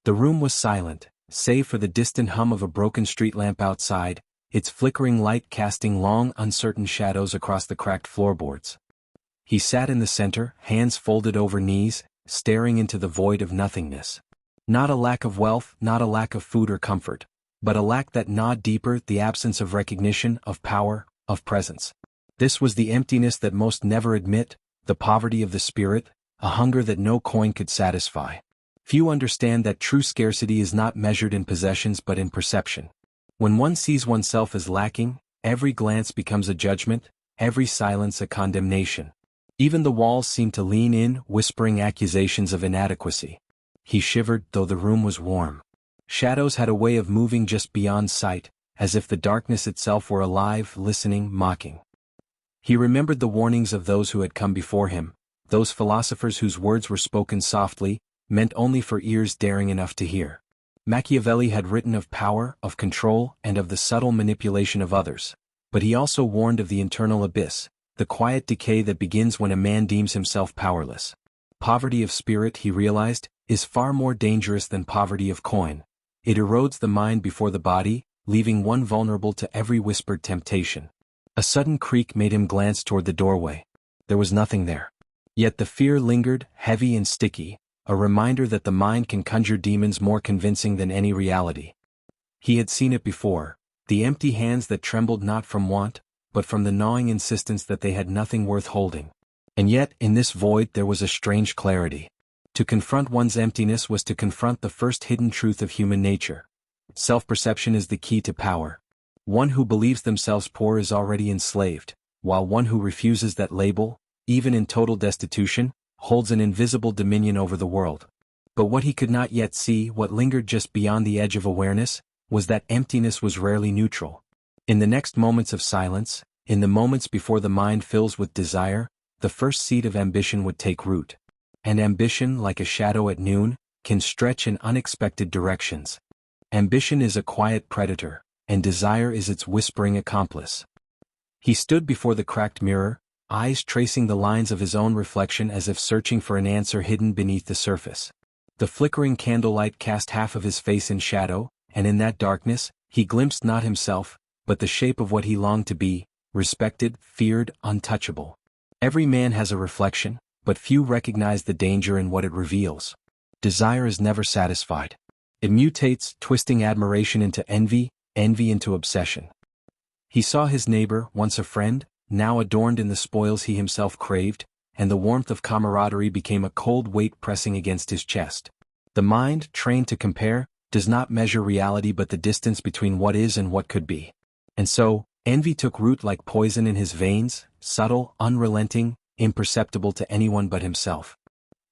The room was silent, save for the distant hum of a broken street lamp outside, its flickering light casting long, uncertain shadows across the cracked floorboards. He sat in the center, hands folded over knees, staring into the void of nothingness. Not a lack of wealth, not a lack of food or comfort, but a lack that gnawed deeper, the absence of recognition, of power, of presence. This was the emptiness that most never admit, the poverty of the spirit, a hunger that no coin could satisfy. Few understand that true scarcity is not measured in possessions but in perception. When one sees oneself as lacking, every glance becomes a judgment, every silence a condemnation. Even the walls seemed to lean in, whispering accusations of inadequacy. He shivered, though the room was warm. Shadows had a way of moving just beyond sight, as if the darkness itself were alive, listening, mocking. He remembered the warnings of those who had come before him, those philosophers whose words were spoken softly, meant only for ears daring enough to hear. Machiavelli had written of power, of control, and of the subtle manipulation of others, but he also warned of the internal abyss, the quiet decay that begins when a man deems himself powerless. Poverty of spirit, he realized, is far more dangerous than poverty of coin. It erodes the mind before the body, leaving one vulnerable to every whispered temptation. A sudden creak made him glance toward the doorway. There was nothing there. Yet the fear lingered, heavy and sticky, a reminder that the mind can conjure demons more convincing than any reality. He had seen it before, the empty hands that trembled not from want, but from the gnawing insistence that they had nothing worth holding. And yet, in this void there was a strange clarity. To confront one's emptiness was to confront the first hidden truth of human nature. Self-perception is the key to power. One who believes themselves poor is already enslaved, while one who refuses that label, even in total destitution, holds an invisible dominion over the world. But what he could not yet see, what lingered just beyond the edge of awareness, was that emptiness was rarely neutral. In the next moments of silence, in the moments before the mind fills with desire, the first seed of ambition would take root. And ambition, like a shadow at noon, can stretch in unexpected directions. Ambition is a quiet predator, and desire is its whispering accomplice. He stood before the cracked mirror, eyes tracing the lines of his own reflection as if searching for an answer hidden beneath the surface. The flickering candlelight cast half of his face in shadow, and in that darkness, he glimpsed not himself, but the shape of what he longed to be, respected, feared, untouchable. Every man has a reflection, but few recognize the danger in what it reveals. Desire is never satisfied. It mutates, twisting admiration into envy, envy into obsession. He saw his neighbor, once a friend, now adorned in the spoils he himself craved, and the warmth of camaraderie became a cold weight pressing against his chest. The mind, trained to compare, does not measure reality but the distance between what is and what could be. And so, envy took root like poison in his veins, subtle, unrelenting, imperceptible to anyone but himself.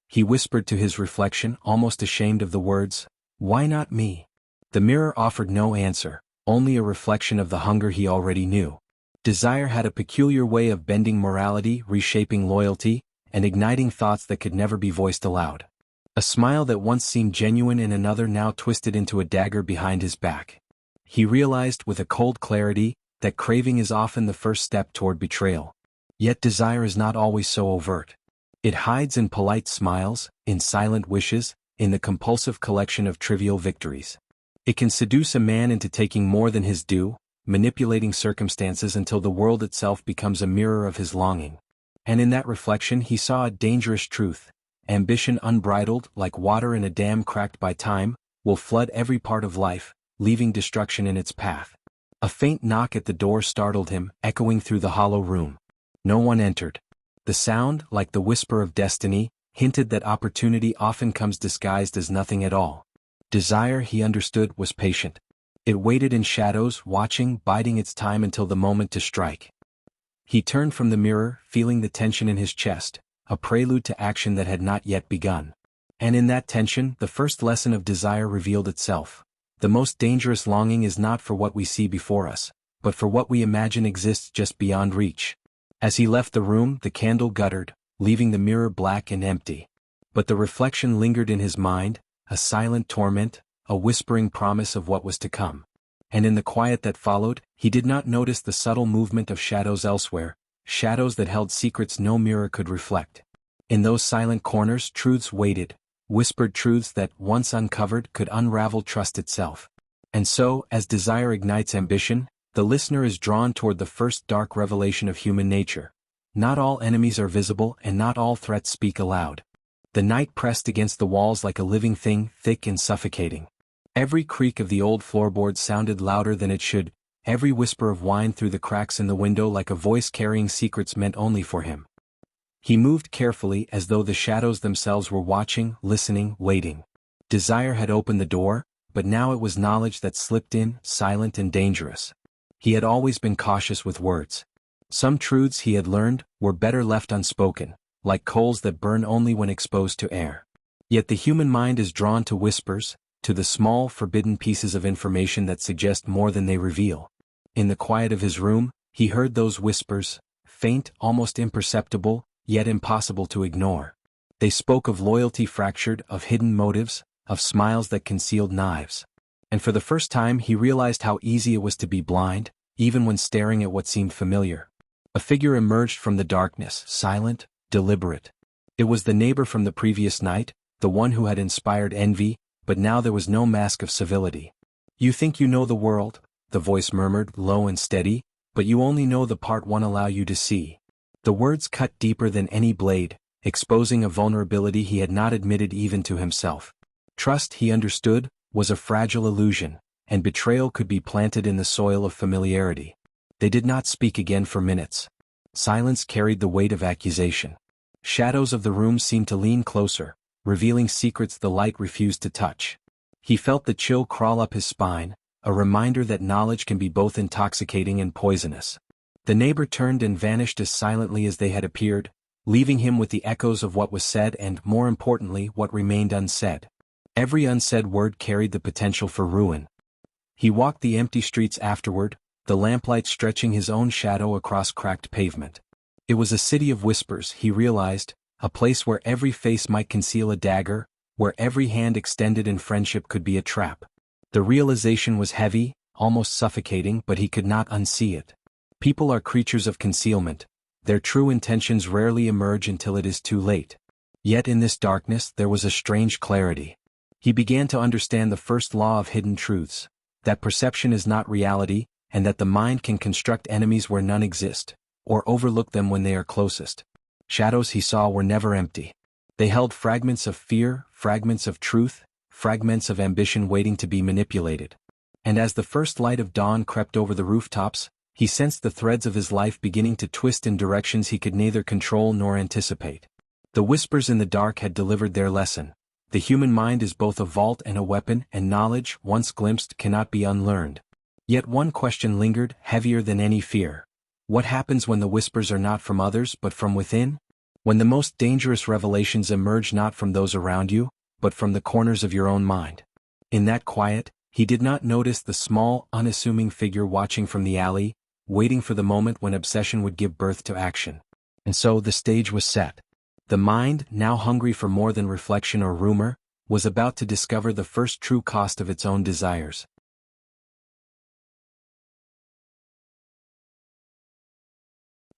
He whispered to his reflection, almost ashamed of the words, "Why not me?" The mirror offered no answer, only a reflection of the hunger he already knew. Desire had a peculiar way of bending morality, reshaping loyalty, and igniting thoughts that could never be voiced aloud. A smile that once seemed genuine in another now twisted into a dagger behind his back. He realized with a cold clarity that craving is often the first step toward betrayal. Yet desire is not always so overt. It hides in polite smiles, in silent wishes, in the compulsive collection of trivial victories. It can seduce a man into taking more than his due, manipulating circumstances until the world itself becomes a mirror of his longing. And in that reflection he saw a dangerous truth. Ambition unbridled, like water in a dam cracked by time, will flood every part of life, leaving destruction in its path. A faint knock at the door startled him, echoing through the hollow room. No one entered. The sound, like the whisper of destiny, hinted that opportunity often comes disguised as nothing at all. Desire, he understood, was patient. It waited in shadows, watching, biding its time until the moment to strike. He turned from the mirror, feeling the tension in his chest, a prelude to action that had not yet begun. And in that tension, the first lesson of desire revealed itself. The most dangerous longing is not for what we see before us, but for what we imagine exists just beyond reach. As he left the room, the candle guttered, leaving the mirror black and empty. But the reflection lingered in his mind, a silent torment, a whispering promise of what was to come. And in the quiet that followed, he did not notice the subtle movement of shadows elsewhere, shadows that held secrets no mirror could reflect. In those silent corners truths waited, whispered truths that, once uncovered, could unravel trust itself. And so, as desire ignites ambition, the listener is drawn toward the first dark revelation of human nature. Not all enemies are visible and not all threats speak aloud. The night pressed against the walls like a living thing, thick and suffocating. Every creak of the old floorboards sounded louder than it should, every whisper of wine through the cracks in the window like a voice carrying secrets meant only for him. He moved carefully as though the shadows themselves were watching, listening, waiting. Desire had opened the door, but now it was knowledge that slipped in, silent and dangerous. He had always been cautious with words. Some truths he had learned were better left unspoken, like coals that burn only when exposed to air. Yet the human mind is drawn to whispers, to the small, forbidden pieces of information that suggest more than they reveal. In the quiet of his room, he heard those whispers, faint, almost imperceptible, yet impossible to ignore. They spoke of loyalty fractured, of hidden motives, of smiles that concealed knives. And for the first time he realized how easy it was to be blind, even when staring at what seemed familiar. A figure emerged from the darkness, silent, deliberate. It was the neighbor from the previous night, the one who had inspired envy, but now there was no mask of civility. "You think you know the world," the voice murmured, low and steady, "but you only know the part one allow you to see." The words cut deeper than any blade, exposing a vulnerability he had not admitted even to himself. Trust, he understood, was a fragile illusion, and betrayal could be planted in the soil of familiarity. They did not speak again for minutes. Silence carried the weight of accusation. Shadows of the room seemed to lean closer, revealing secrets the light refused to touch. He felt the chill crawl up his spine, a reminder that knowledge can be both intoxicating and poisonous. The neighbor turned and vanished as silently as they had appeared, leaving him with the echoes of what was said and, more importantly, what remained unsaid. Every unsaid word carried the potential for ruin. He walked the empty streets afterward, the lamplight stretching his own shadow across cracked pavement. It was a city of whispers, he realized, a place where every face might conceal a dagger, where every hand extended in friendship could be a trap. The realization was heavy, almost suffocating, but he could not unsee it. People are creatures of concealment. Their true intentions rarely emerge until it is too late. Yet in this darkness there was a strange clarity. He began to understand the first law of hidden truths, that perception is not reality, and that the mind can construct enemies where none exist, or overlook them when they are closest. Shadows he saw were never empty. They held fragments of fear, fragments of truth, fragments of ambition waiting to be manipulated. And as the first light of dawn crept over the rooftops, he sensed the threads of his life beginning to twist in directions he could neither control nor anticipate. The whispers in the dark had delivered their lesson. The human mind is both a vault and a weapon, and knowledge, once glimpsed, cannot be unlearned. Yet one question lingered, heavier than any fear. What happens when the whispers are not from others but from within? When the most dangerous revelations emerge not from those around you, but from the corners of your own mind. In that quiet, he did not notice the small, unassuming figure watching from the alley, waiting for the moment when obsession would give birth to action. And so the stage was set. The mind, now hungry for more than reflection or rumor, was about to discover the first true cost of its own desires.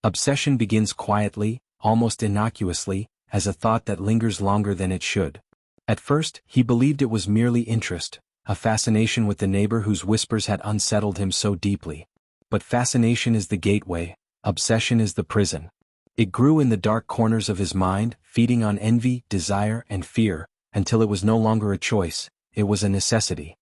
Obsession begins quietly, almost innocuously, as a thought that lingers longer than it should. At first, he believed it was merely interest, a fascination with the neighbor whose whispers had unsettled him so deeply. But fascination is the gateway, obsession is the prison. It grew in the dark corners of his mind, feeding on envy, desire, and fear, until it was no longer a choice, it was a necessity.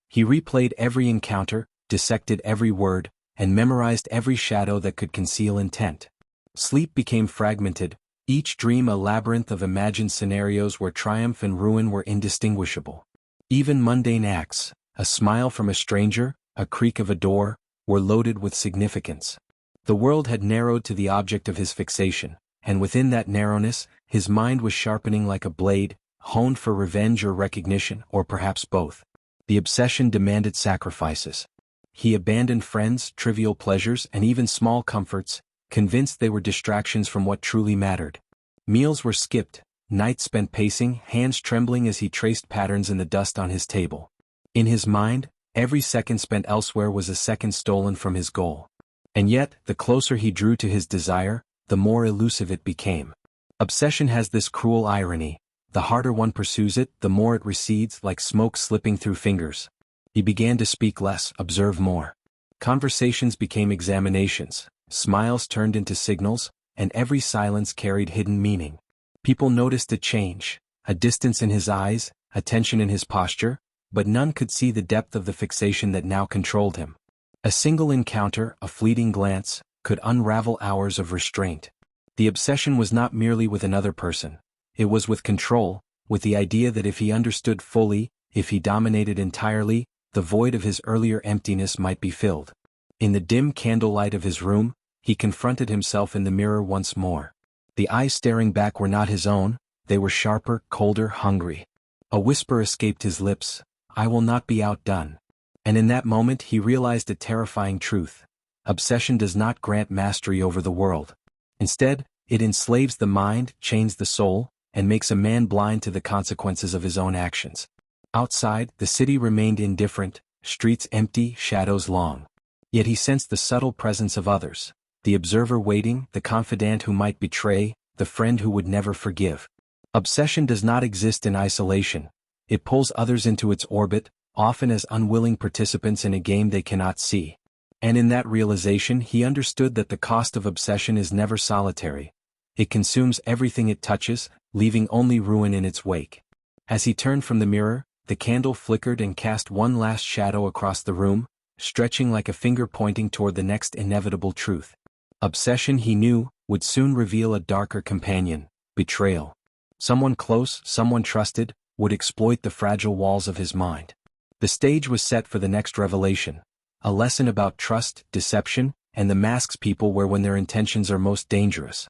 He replayed every encounter, dissected every word, and memorized every shadow that could conceal intent. Sleep became fragmented, each dream a labyrinth of imagined scenarios where triumph and ruin were indistinguishable. Even mundane acts, a smile from a stranger, a creak of a door, were loaded with significance. The world had narrowed to the object of his fixation, and within that narrowness, his mind was sharpening like a blade, honed for revenge or recognition, or perhaps both. The obsession demanded sacrifices. He abandoned friends, trivial pleasures, and even small comforts, convinced they were distractions from what truly mattered. Meals were skipped, nights spent pacing, hands trembling as he traced patterns in the dust on his table. In his mind, every second spent elsewhere was a second stolen from his goal. And yet, the closer he drew to his desire, the more elusive it became. Obsession has this cruel irony. The harder one pursues it, the more it recedes like smoke slipping through fingers. He began to speak less, observe more. Conversations became examinations, smiles turned into signals, and every silence carried hidden meaning. People noticed a change, a distance in his eyes, a tension in his posture, but none could see the depth of the fixation that now controlled him. A single encounter, a fleeting glance, could unravel hours of restraint. The obsession was not merely with another person. It was with control, with the idea that if he understood fully, if he dominated entirely, the void of his earlier emptiness might be filled. In the dim candlelight of his room, he confronted himself in the mirror once more. The eyes staring back were not his own, they were sharper, colder, hungry. A whisper escaped his lips, "I will not be outdone." And in that moment he realized a terrifying truth. Obsession does not grant mastery over the world. Instead, it enslaves the mind, chains the soul, and makes a man blind to the consequences of his own actions. Outside, the city remained indifferent, streets empty, shadows long. Yet he sensed the subtle presence of others, the observer waiting, the confidant who might betray, the friend who would never forgive. Obsession does not exist in isolation. It pulls others into its orbit, often as unwilling participants in a game they cannot see. And in that realization he understood that the cost of obsession is never solitary. It consumes everything it touches, leaving only ruin in its wake. As he turned from the mirror, the candle flickered and cast one last shadow across the room, stretching like a finger pointing toward the next inevitable truth. Obsession, he knew, would soon reveal a darker companion: betrayal. Someone close, someone trusted, would exploit the fragile walls of his mind. The stage was set for the next revelation, a lesson about trust, deception, and the masks people wear when their intentions are most dangerous.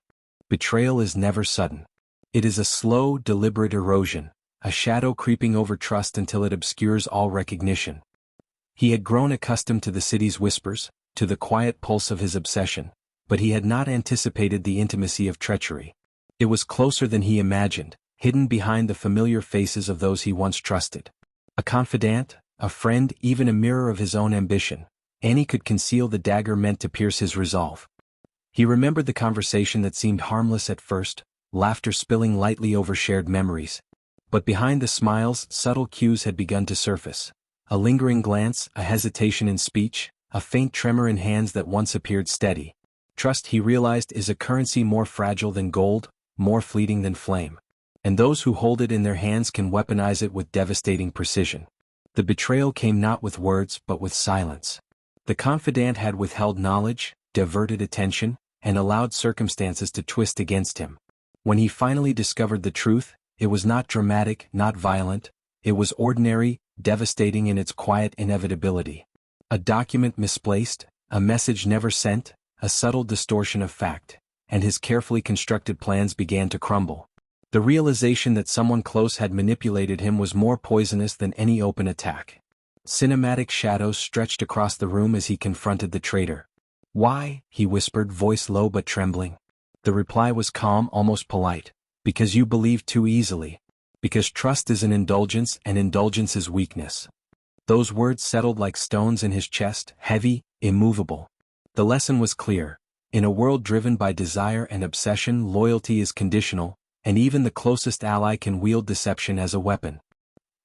Betrayal is never sudden. It is a slow, deliberate erosion, a shadow creeping over trust until it obscures all recognition. He had grown accustomed to the city's whispers, to the quiet pulse of his obsession, but he had not anticipated the intimacy of treachery. It was closer than he imagined, hidden behind the familiar faces of those he once trusted. A confidant, a friend, even a mirror of his own ambition. Any could conceal the dagger meant to pierce his resolve. He remembered the conversation that seemed harmless at first, laughter spilling lightly over shared memories. But behind the smiles, subtle cues had begun to surface. A lingering glance, a hesitation in speech, a faint tremor in hands that once appeared steady. Trust, he realized, is a currency more fragile than gold, more fleeting than flame. And those who hold it in their hands can weaponize it with devastating precision. The betrayal came not with words but with silence. The confidant had withheld knowledge, diverted attention, and allowed circumstances to twist against him. When he finally discovered the truth, it was not dramatic, not violent. It was ordinary, devastating in its quiet inevitability. A document misplaced, a message never sent, a subtle distortion of fact, and his carefully constructed plans began to crumble. The realization that someone close had manipulated him was more poisonous than any open attack. Cinematic shadows stretched across the room as he confronted the traitor. "Why?" he whispered, voice low but trembling. The reply was calm, almost polite. "Because you believe too easily. Because trust is an indulgence, and indulgence is weakness." Those words settled like stones in his chest, heavy, immovable. The lesson was clear. In a world driven by desire and obsession, loyalty is conditional, and even the closest ally can wield deception as a weapon.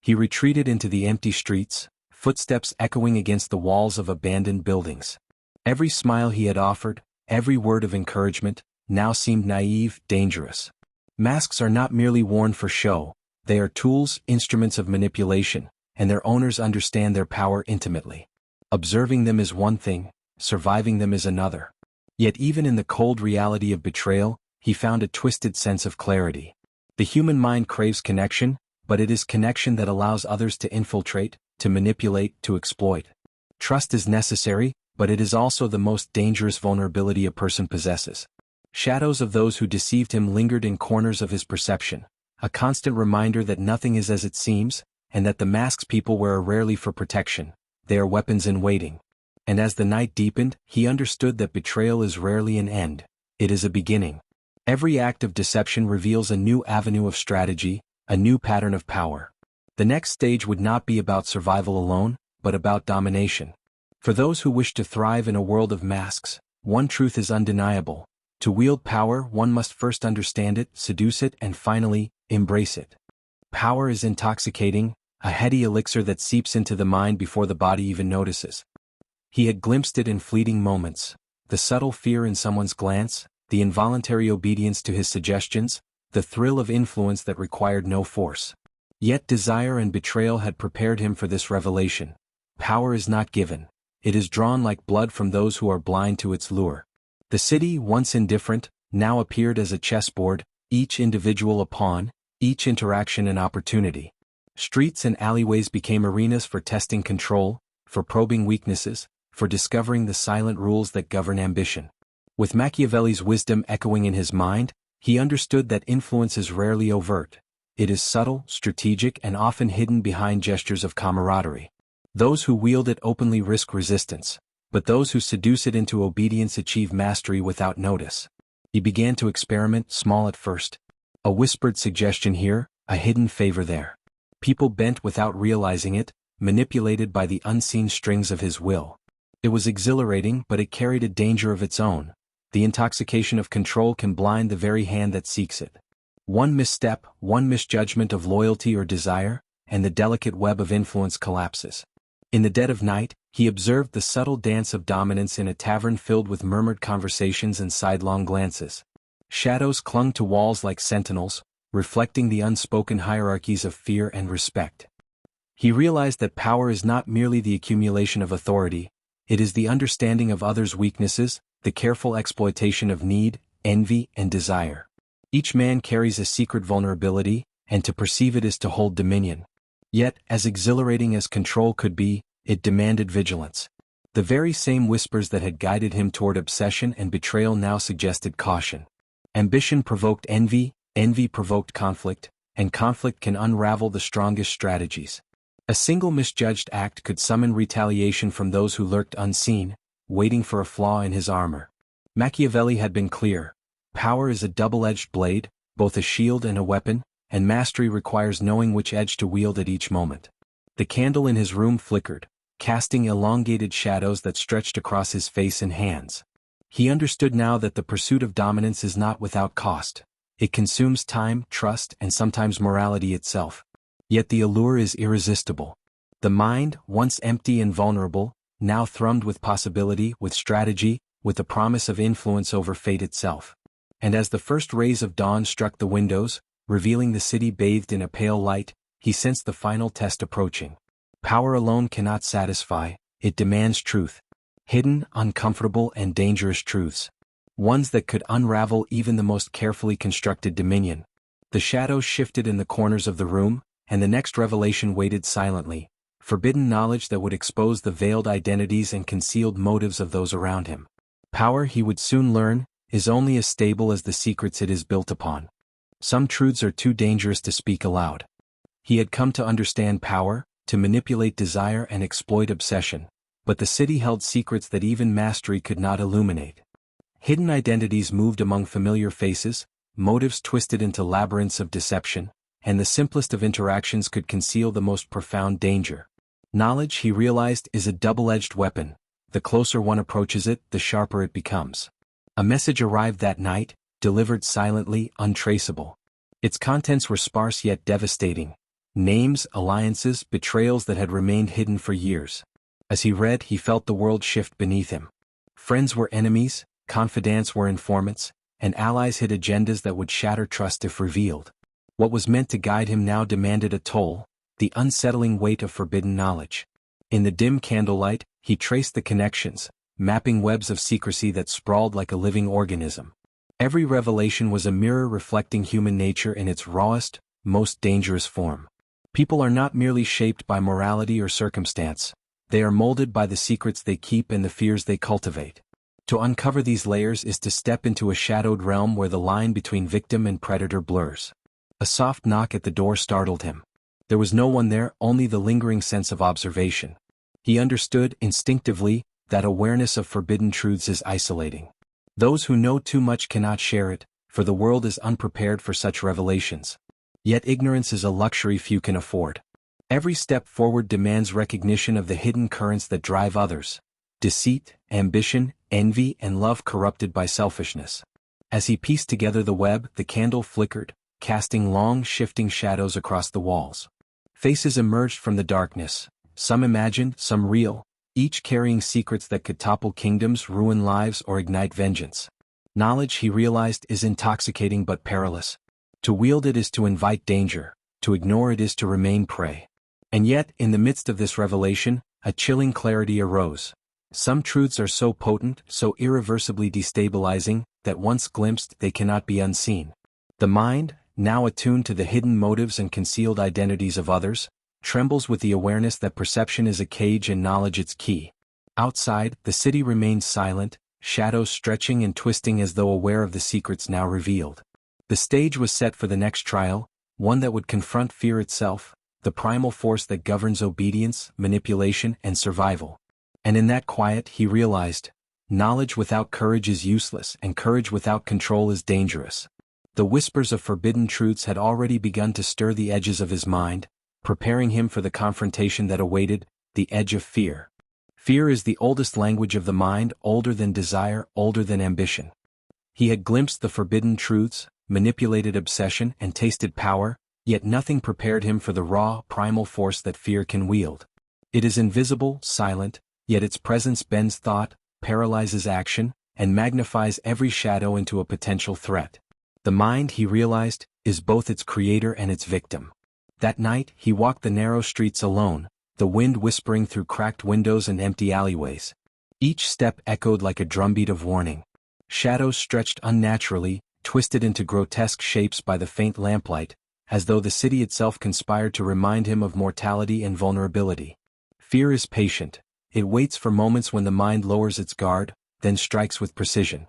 He retreated into the empty streets, footsteps echoing against the walls of abandoned buildings. Every smile he had offered, every word of encouragement, now seemed naive, dangerous. Masks are not merely worn for show, they are tools, instruments of manipulation, and their owners understand their power intimately. Observing them is one thing, surviving them is another. Yet even in the cold reality of betrayal, he found a twisted sense of clarity. The human mind craves connection, but it is connection that allows others to infiltrate, to manipulate, to exploit. Trust is necessary, but it is also the most dangerous vulnerability a person possesses. Shadows of those who deceived him lingered in corners of his perception, a constant reminder that nothing is as it seems, and that the masks people wear are rarely for protection, they are weapons in waiting. And as the night deepened, he understood that betrayal is rarely an end, it is a beginning. Every act of deception reveals a new avenue of strategy, a new pattern of power. The next stage would not be about survival alone, but about domination. For those who wish to thrive in a world of masks, one truth is undeniable. To wield power, one must first understand it, seduce it, and finally, embrace it. Power is intoxicating, a heady elixir that seeps into the mind before the body even notices. He had glimpsed it in fleeting moments, the subtle fear in someone's glance, the involuntary obedience to his suggestions, the thrill of influence that required no force. Yet desire and betrayal had prepared him for this revelation. Power is not given. It is drawn like blood from those who are blind to its lure. The city, once indifferent, now appeared as a chessboard, each individual a pawn, each interaction an opportunity. Streets and alleyways became arenas for testing control, for probing weaknesses, for discovering the silent rules that govern ambition. With Machiavelli's wisdom echoing in his mind, he understood that influence is rarely overt. It is subtle, strategic, and often hidden behind gestures of camaraderie. Those who wield it openly risk resistance, but those who seduce it into obedience achieve mastery without notice. He began to experiment, small at first. A whispered suggestion here, a hidden favor there. People bent without realizing it, manipulated by the unseen strings of his will. It was exhilarating, but it carried a danger of its own. The intoxication of control can blind the very hand that seeks it. One misstep, one misjudgment of loyalty or desire, and the delicate web of influence collapses. In the dead of night, he observed the subtle dance of dominance in a tavern filled with murmured conversations and sidelong glances. Shadows clung to walls like sentinels, reflecting the unspoken hierarchies of fear and respect. He realized that power is not merely the accumulation of authority, it is the understanding of others' weaknesses, the careful exploitation of need, envy, and desire. Each man carries a secret vulnerability, and to perceive it is to hold dominion. Yet, as exhilarating as control could be, it demanded vigilance. The very same whispers that had guided him toward obsession and betrayal now suggested caution. Ambition provoked envy, envy provoked conflict, and conflict can unravel the strongest strategies. A single misjudged act could summon retaliation from those who lurked unseen, waiting for a flaw in his armor. Machiavelli had been clear. Power is a double-edged blade, both a shield and a weapon, and mastery requires knowing which edge to wield at each moment. The candle in his room flickered, casting elongated shadows that stretched across his face and hands. He understood now that the pursuit of dominance is not without cost. It consumes time, trust, and sometimes morality itself. Yet the allure is irresistible. The mind, once empty and vulnerable, now thrummed with possibility, with strategy, with the promise of influence over fate itself. And as the first rays of dawn struck the windows, revealing the city bathed in a pale light, he sensed the final test approaching. Power alone cannot satisfy, it demands truth. Hidden, uncomfortable, and dangerous truths. Ones that could unravel even the most carefully constructed dominion. The shadows shifted in the corners of the room, and the next revelation waited silently, forbidden knowledge that would expose the veiled identities and concealed motives of those around him. Power, he would soon learn, is only as stable as the secrets it is built upon. Some truths are too dangerous to speak aloud. He had come to understand power, to manipulate desire and exploit obsession, but the city held secrets that even mastery could not illuminate. Hidden identities moved among familiar faces, motives twisted into labyrinths of deception, and the simplest of interactions could conceal the most profound danger. Knowledge, he realized, is a double-edged weapon. The closer one approaches it, the sharper it becomes. A message arrived that night, delivered silently, untraceable. Its contents were sparse yet devastating. Names, alliances, betrayals that had remained hidden for years. As he read, he felt the world shift beneath him. Friends were enemies, confidants were informants, and allies hid agendas that would shatter trust if revealed. What was meant to guide him now demanded a toll, the unsettling weight of forbidden knowledge. In the dim candlelight, he traced the connections, mapping webs of secrecy that sprawled like a living organism. Every revelation was a mirror reflecting human nature in its rawest, most dangerous form. People are not merely shaped by morality or circumstance, they are molded by the secrets they keep and the fears they cultivate. To uncover these layers is to step into a shadowed realm where the line between victim and predator blurs. A soft knock at the door startled him. There was no one there, only the lingering sense of observation. He understood, instinctively, that awareness of forbidden truths is isolating. Those who know too much cannot share it, for the world is unprepared for such revelations. Yet ignorance is a luxury few can afford. Every step forward demands recognition of the hidden currents that drive others. Deceit, ambition, envy, and love corrupted by selfishness. As he pieced together the web, the candle flickered, casting long, shifting shadows across the walls. Faces emerged from the darkness, some imagined, some real, each carrying secrets that could topple kingdoms, ruin lives, or ignite vengeance. Knowledge, he realized, is intoxicating but perilous. To wield it is to invite danger, to ignore it is to remain prey. And yet, in the midst of this revelation, a chilling clarity arose. Some truths are so potent, so irreversibly destabilizing, that once glimpsed they cannot be unseen. The mind, now attuned to the hidden motives and concealed identities of others, trembles with the awareness that perception is a cage and knowledge its key. Outside, the city remained silent, shadows stretching and twisting as though aware of the secrets now revealed. The stage was set for the next trial, one that would confront fear itself, the primal force that governs obedience, manipulation, and survival. And in that quiet, he realized, knowledge without courage is useless, and courage without control is dangerous. The whispers of forbidden truths had already begun to stir the edges of his mind, preparing him for the confrontation that awaited, the edge of fear. Fear is the oldest language of the mind, older than desire, older than ambition. He had glimpsed the forbidden truths, manipulated obsession, and tasted power, yet nothing prepared him for the raw, primal force that fear can wield. It is invisible, silent, yet its presence bends thought, paralyzes action, and magnifies every shadow into a potential threat. The mind, he realized, is both its creator and its victim. That night, he walked the narrow streets alone, the wind whispering through cracked windows and empty alleyways. Each step echoed like a drumbeat of warning. Shadows stretched unnaturally, twisted into grotesque shapes by the faint lamplight, as though the city itself conspired to remind him of mortality and vulnerability. Fear is patient. It waits for moments when the mind lowers its guard, then strikes with precision.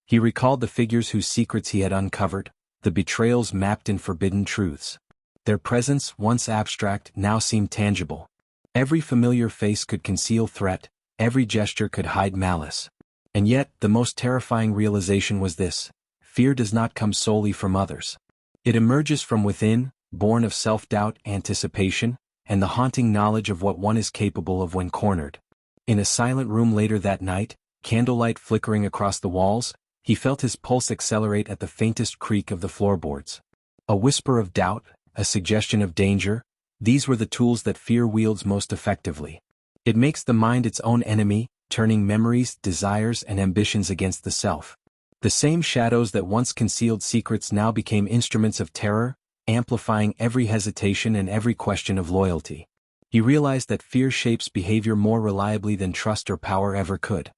He recalled the figures whose secrets he had uncovered, the betrayals mapped in forbidden truths. Their presence, once abstract, now seemed tangible. Every familiar face could conceal threat, every gesture could hide malice. And yet, the most terrifying realization was this: fear does not come solely from others. It emerges from within, born of self-doubt, anticipation, and the haunting knowledge of what one is capable of when cornered. In a silent room later that night, candlelight flickering across the walls, he felt his pulse accelerate at the faintest creak of the floorboards. A whisper of doubt, a suggestion of danger, these were the tools that fear wields most effectively. It makes the mind its own enemy, turning memories, desires, and ambitions against the self. The same shadows that once concealed secrets now became instruments of terror, amplifying every hesitation and every question of loyalty. He realized that fear shapes behavior more reliably than trust or power ever could.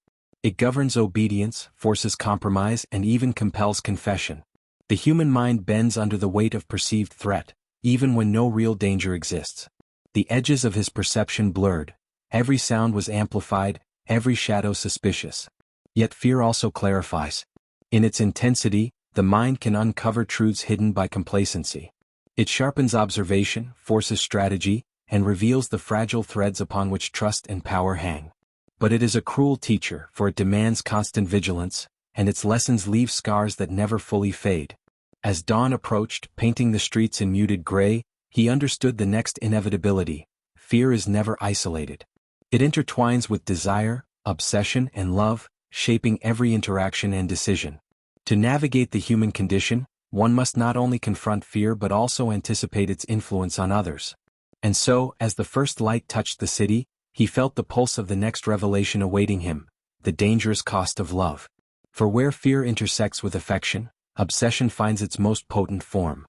It governs obedience, forces compromise, and even compels confession. The human mind bends under the weight of perceived threat, even when no real danger exists. The edges of his perception blurred, every sound was amplified, every shadow suspicious. Yet fear also clarifies. In its intensity, the mind can uncover truths hidden by complacency. It sharpens observation, forces strategy, and reveals the fragile threads upon which trust and power hang. But it is a cruel teacher, for it demands constant vigilance, and its lessons leave scars that never fully fade. As dawn approached, painting the streets in muted gray, he understood the next inevitability: fear is never isolated. It intertwines with desire, obsession, and love, shaping every interaction and decision. To navigate the human condition, one must not only confront fear but also anticipate its influence on others. And so, as the first light touched the city, he felt the pulse of the next revelation awaiting him: the dangerous cost of love. For where fear intersects with affection, obsession finds its most potent form.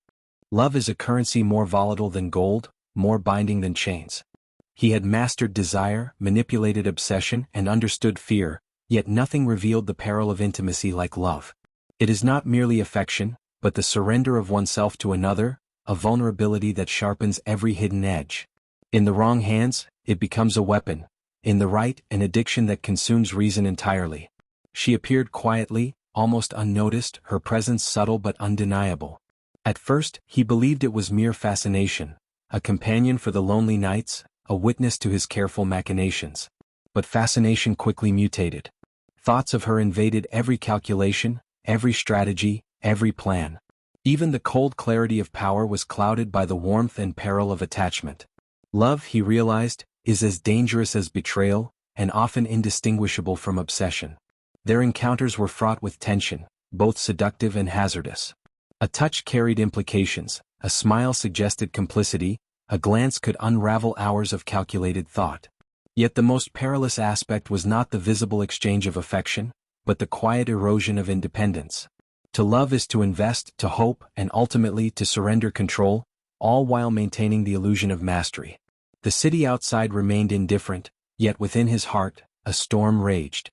Love is a currency more volatile than gold, more binding than chains. He had mastered desire, manipulated obsession, and understood fear, yet nothing revealed the peril of intimacy like love. It is not merely affection, but the surrender of oneself to another, a vulnerability that sharpens every hidden edge. In the wrong hands, it becomes a weapon; in the right, an addiction that consumes reason entirely. She appeared quietly, almost unnoticed, her presence subtle but undeniable. At first, he believed it was mere fascination, a companion for the lonely nights, a witness to his careful machinations. But fascination quickly mutated. Thoughts of her invaded every calculation, every strategy, every plan. Even the cold clarity of power was clouded by the warmth and peril of attachment. Love, he realized, is as dangerous as betrayal, and often indistinguishable from obsession. Their encounters were fraught with tension, both seductive and hazardous. A touch carried implications, a smile suggested complicity, a glance could unravel hours of calculated thought. Yet the most perilous aspect was not the visible exchange of affection, but the quiet erosion of independence. To love is to invest, to hope, and ultimately to surrender control, all while maintaining the illusion of mastery. The city outside remained indifferent, yet within his heart, a storm raged.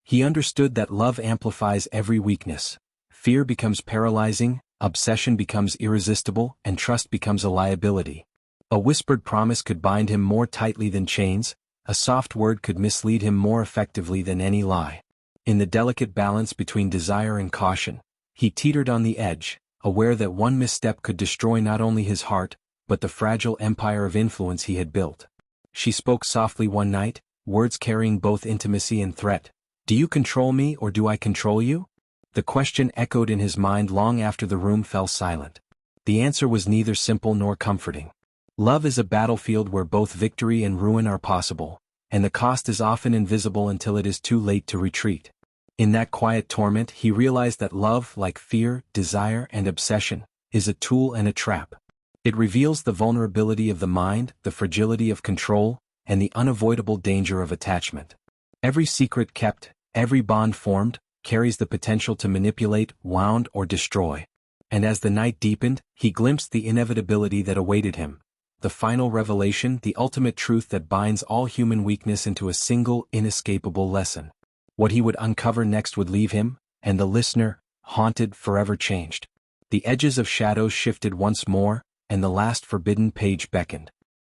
He understood that love amplifies every weakness. Fear becomes paralyzing, obsession becomes irresistible, and trust becomes a liability. A whispered promise could bind him more tightly than chains, a soft word could mislead him more effectively than any lie. In the delicate balance between desire and caution, he teetered on the edge, aware that one misstep could destroy not only his heart, but the fragile empire of influence he had built. She spoke softly one night, words carrying both intimacy and threat. "Do you control me or do I control you?" The question echoed in his mind long after the room fell silent. The answer was neither simple nor comforting. Love is a battlefield where both victory and ruin are possible, and the cost is often invisible until it is too late to retreat. In that quiet torment he realized that love, like fear, desire, and obsession, is a tool and a trap. It reveals the vulnerability of the mind, the fragility of control, and the unavoidable danger of attachment. Every secret kept, every bond formed, carries the potential to manipulate, wound, or destroy. And as the night deepened, he glimpsed the inevitability that awaited him. The final revelation, the ultimate truth that binds all human weakness into a single, inescapable lesson. What he would uncover next would leave him, and the listener, haunted, forever changed. The edges of shadows shifted once more, and the last forbidden page beckoned.